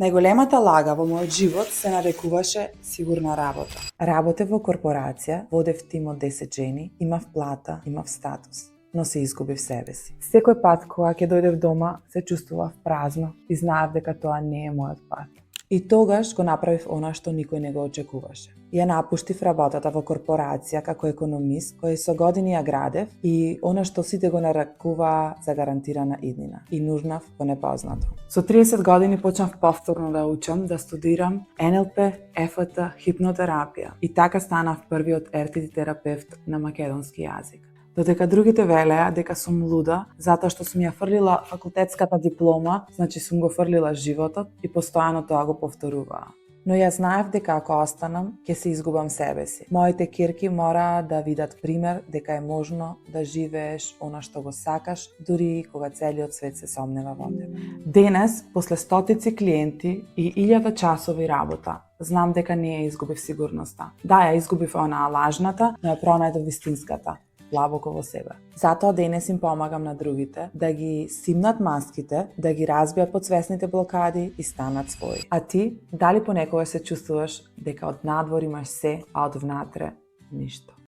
Најголемата лага во мојот живот се нарекуваше сигурна работа. Работев во корпорација, водев тим од 10 жени, имав плата, имав статус, но се изгубив себе си. Секој пат кога ќе дојдев дома, се чувствував празно и знаев дека тоа не е мојот пат. И тогаш го направив она што никој не го очекуваше. Ја напуштив работата во корпорација како економист, кој со години ја градев и она што сите го нарекуваа за гарантирана иднина. И нурнав во непознато. Со 30 години почнав повторно да учам, да студирам НЛП, ЕФТ, хипнотерапија. И така станав првиот РТД терапевт на македонски јазик. Додека другите велеа дека сум луда, затоа што сум ја фрлила факултетската диплома, значи сум го фрлила животот и постојано тоа го повторуваа. Но ја знаев дека ако останам, ќе се изгубам себе си. Моите ќерки мораа да видат пример дека е можно да живееш она што го сакаш, дури и кога целиот свет се сомнева во тебе. Денес, после стотици клиенти и 1000 часови работа, знам дека не ја изгубив сигурноста. Да, ја изгубив онаа лажната, но ја пронајдов вистинската, длабоко во себе. Затоа денес им помагам на другите да ги симнат маските, да ги разбијат подсвесните блокади и станат своји. А ти, дали понекогаш се чувствуваш дека од надвор имаш се, а од внатре ништо?